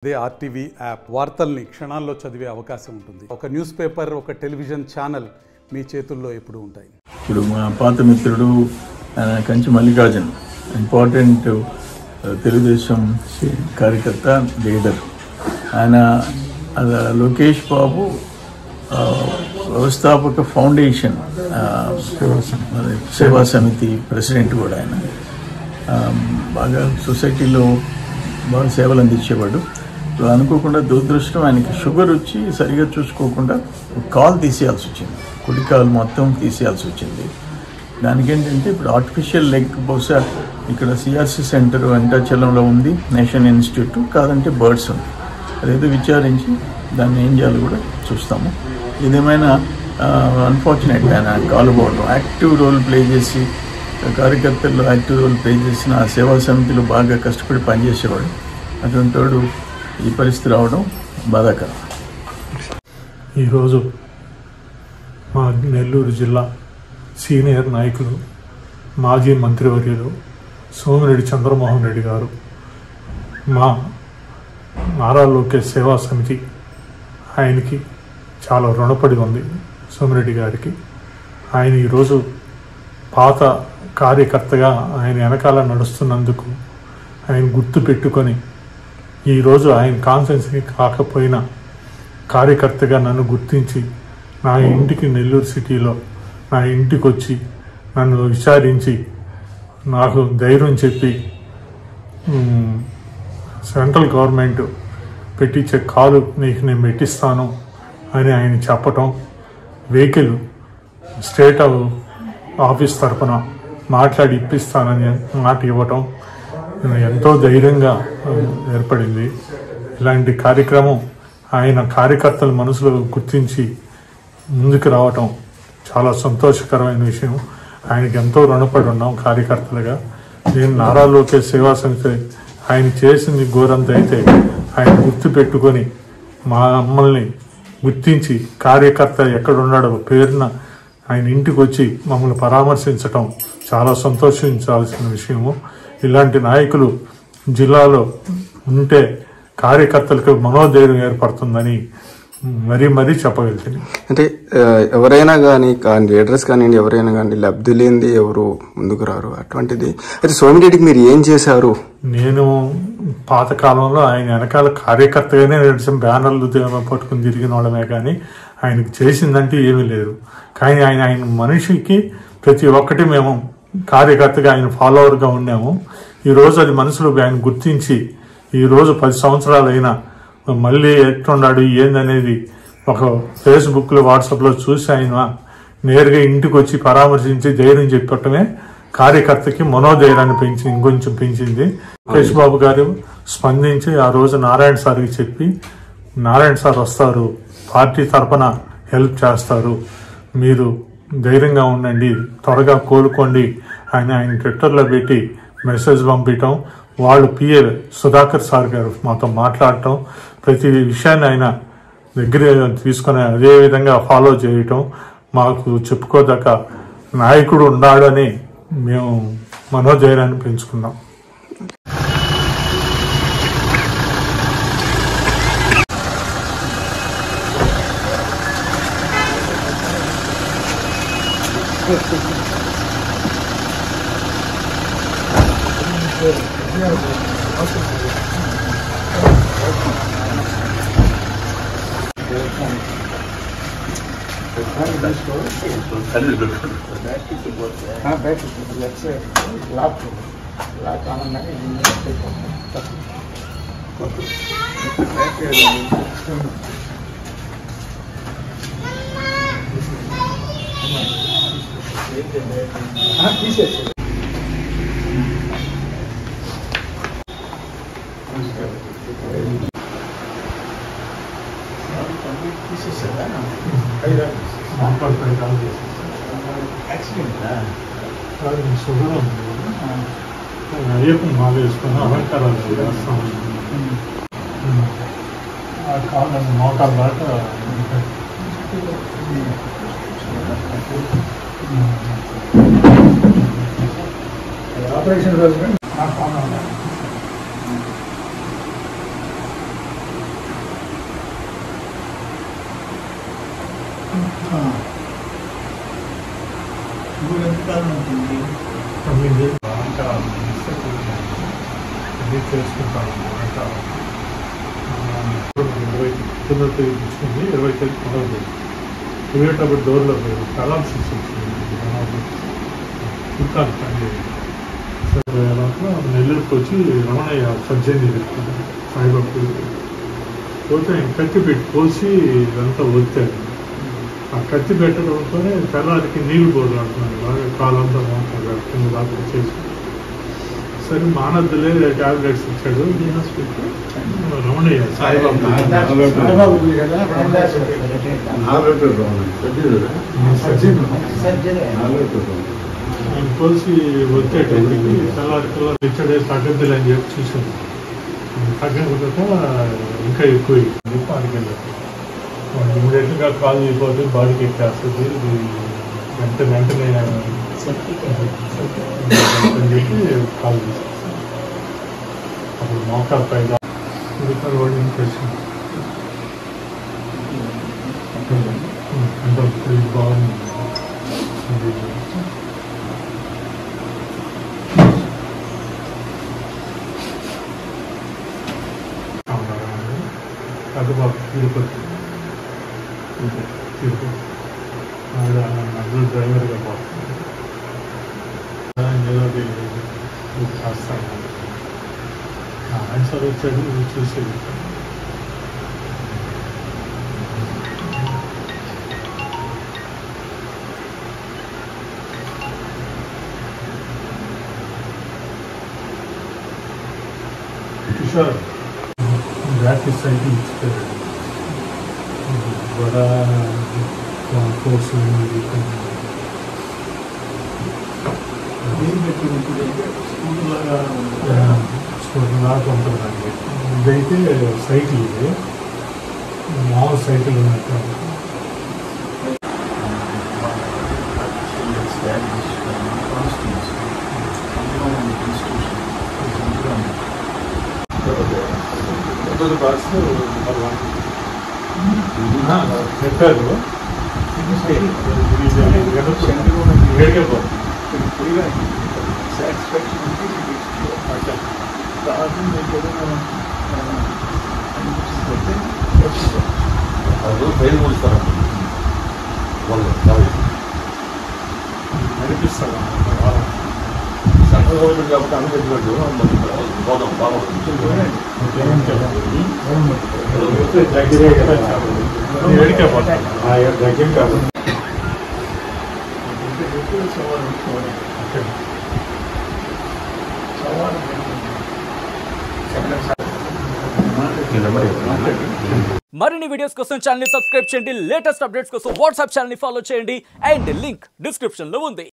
అదే RTV app వార్తల్ని క్షణాల్లో చదివే అవకాశం ఉంటుంది. ఒక న్యూస్ పేపర్, ఒక టెలివిజన్ ఛానల్ మీ చేతుల్లో ఎప్పుడు ఉంటాయి. ఇప్పుడు మా పాత మిత్రుడు కంచి మల్లికార్జున్, ఇంపార్టెంట్ తెలుగుదేశం కార్యకర్త, లీడర్. ఆయన లోకేష్ బాబు వ్యవస్థాపక ఫౌండేషన్ సేవా సమితి ప్రెసిడెంట్ కూడా. ఆయన బాగా సొసైటీలో బాగా సేవలు అందించేవాడు. అనుకోకుండా దురదృష్టం, ఆయనకి షుగర్ వచ్చి సరిగా చూసుకోకుండా కాల్ తీసేయాల్సి వచ్చింది, కుడి కాలు మొత్తం తీసేయాల్సి వచ్చింది. దానికేంటంటే ఇప్పుడు ఆర్టిఫిషియల్ లెగ్ బహుశా ఇక్కడ సిఆర్సి సెంటర్ వెంకటాచలంలో ఉంది, నేషనల్ ఇన్స్టిట్యూట్, కాదంటే బర్డ్స్ ఉంది. అదేదో విచారించి దాన్ని ఏం చేయాలో కూడా చూస్తాము. ఇదేమైనా అన్ఫార్చునేట్ ఆయన కాలు పోవడం. యాక్టివ్ రోల్ ప్లే చేసి కార్యకర్తల్లో యాక్టివ్ రోల్ ప్లే చేసిన ఆ సేవా సమితిలో బాగా కష్టపడి పనిచేసేవాడు. అటువంటి వాడు ఈ పరిస్థితి రావడం బాధాకరం. ఈరోజు మా నెల్లూరు జిల్లా సీనియర్ నాయకులు, మాజీ మంత్రివర్యులు సోమిరెడ్డి చంద్రమోహన్ రెడ్డి గారు, మా నారా లోకేష్ సేవా సమితి ఆయనకి చాలా రుణపడి ఉంది. సోమిరెడ్డి గారికి ఆయన ఈరోజు పాత కార్యకర్తగా ఆయన వెనకాల నడుస్తున్నందుకు ఆయన గుర్తు పెట్టుకొని ఈరోజు ఆయన కాన్ఫరెన్స్కి కాకపోయినా కార్యకర్తగా నన్ను గుర్తించి నా ఇంటికి, నెల్లూరు సిటీలో నా ఇంటికి వచ్చి నన్ను విచారించి నాకు ధైర్యం చెప్పి సెంట్రల్ గవర్నమెంట్ పెట్టించే కాలు నీకు నేను పెట్టిస్తాను అని ఆయన చెప్పటం, వెహికల్ స్టేట్ ఆఫీస్ తరఫున మాట్లాడి ఇప్పిస్తానని మాట ఇవ్వటం ఎంతో ధైర్యంగా ఏర్పడింది. ఇలాంటి కార్యక్రమం ఆయన కార్యకర్తల మనసులో గుర్తించి ముందుకు రావటం చాలా సంతోషకరమైన విషయం. ఆయనకి ఎంతో రుణపడి ఉన్నాం కార్యకర్తలుగా. నేను నారా లోకేష్ సేవా సమితి ఆయన చేసింది ఘోరంత అయితే ఆయన గుర్తు పెట్టుకొని మమ్మల్ని గుర్తించి కార్యకర్త ఎక్కడున్నాడో పేరున ఆయన ఇంటికి వచ్చి మమ్మల్ని పరామర్శించటం చాలా సంతోషించాల్సిన విషయము. ఇలాంటి నాయకులు జిల్లాలో ఉంటే కార్యకర్తలకు మనోధైర్యం ఏర్పడుతుందని మరీ చెప్పగలుగుతుంది. అంటే ఎవరైనా కానీ లీడర్స్ కానివ్వండి, ఎవరైనా కానీ లబ్ధి లేనిది ఎవరు ముందుకు రారు. అటువంటిది అయితే సోమిరెడ్డికి మీరు ఏం చేశారు? నేను పాతకాలంలో ఆయన వెనకాల కార్యకర్తగానే నడిచిన బ్యానర్లు పట్టుకుని తిరిగిన వాళ్ళమే కానీ ఆయనకు చేసిందంటే ఏమీ లేదు. కానీ ఆయన మనిషికి ప్రతి ఒక్కటి మేము కార్యకర్తగా ఆయన ఫాలోవర్గా ఉన్నాము. ఈరోజు అది మనసులో ఆయన గుర్తించి ఈరోజు 10 సంవత్సరాలు అయినా మళ్ళీ ఎట్లున్నాడు ఏందనేది ఒక ఫేస్బుక్లో, వాట్సాప్లో చూసి ఆయన నేరుగా ఇంటికి వచ్చి పరామర్శించి ధైర్యం చెప్పటమే కార్యకర్తకి మనోధైర్యాన్ని ఇంకొంచెం పెంచింది. లోకేష్ బాబు గారు స్పందించి ఆ రోజు నారాయణ సార్కి చెప్పి, నారాయణ సార్ వస్తారు, పార్టీ తరఫున హెల్ప్ చేస్తారు, మీరు ధైర్యంగా ఉండండి, త్వరగా కోలుకోండి ఆయన ట్విట్టర్లో పెట్టి మెసేజ్ పంపించటం, వాళ్ళు పిఏ సుధాకర్ సార్ గారు మాతో మాట్లాడటం, ప్రతి విషయాన్ని ఆయన దగ్గర తీసుకొని అదే విధంగా ఫాలో చేయటం మాకు చెప్పుకోదగ్గ నాయకుడు ఉన్నాడని మేము మనోధైర్యాన్ని పెంచుకున్నాం. షుగర్ ఉంది, అయ్యప్ప మాల వేసుకొని అలంకారాలు వేస్తాము. ఆ కాళ్ళ మోకాల దాకా ఆపరేషన్ రోజు ఎంతకాలం ఉంటుంది? చేసుకుంటాను 20 తీసుకుంది 20 మొదలు తిరిగేటప్పుడు డోర్లో కలాప్సిస్ వచ్చింది చుట్టాను పని సరే దాంట్లో నెల్లూరుకి వచ్చి రమణయ్య సర్జరీ చెప్తుంది సాయిబాబు పోతే కత్తి పెట్టి పోసి ఇదంతా వదిలాను ఆ కత్తి పెట్టడంతోనే తెల్లారికి నీళ్లు పోలాడుతున్నాను బాగా కాలంతా మాట్లాడారు కింద దాకా చేసి సరే మానద్దులే టాబ్లెట్స్ ఇచ్చాడు రమణయ్య సాయిబాబు ఆయన పోసి వచ్చేటప్పటికి తెల్లారికల్లా ఇచ్చాడే తగ్గద్దులే అని చెప్పి చూశాను తగ్గకపోతే ఇంకా ఎక్కువ ఆడికి వెళ్ళారు ఇమీడియట్గా కాల్ అయిపోతే బాడీకి ఎక్కేస్తుంది వెంటనే అని చెప్పి కాల్ చేసేస్తాను అప్పుడు మోకాలు పైగా వాడి ఇన్ఫెక్షన్ అంటే బాగుంది పెద్దబాబు తిరుపతి అందరూ డ్రైవర్గా పోతుంది ఏదో రాస్తాను ఆన్సర్ వచ్చాడు చూసేది కిషోర్ బ్యాటరీ సైకిల్ ఇచ్చారు బడా కోర్సు స్కూటర్ లాగా ఉంటుందండి ఇదైతే సైకిల్ ఇది మామూలు సైకిల్ ఉన్నట్టు చెప్పారు నడిపిస్తారు కాబట్టి అనుకుంటున్నట్టు పోదాం బాగుంటుంది దగ్గరే కదా వేడికే పోతాం దగ్గర కాబట్టి మరిన్ని వీడియోస్ కోసం ఛానల్ ని సబ్స్క్రైబ్ చేయండి లేటెస్ట్ అప్డేట్స్ కోసం వాట్సాప్ ఛానల్ ని ఫాలో చేయండి అండ్ లింక్ డిస్క్రిప్షన్ లో ఉంది.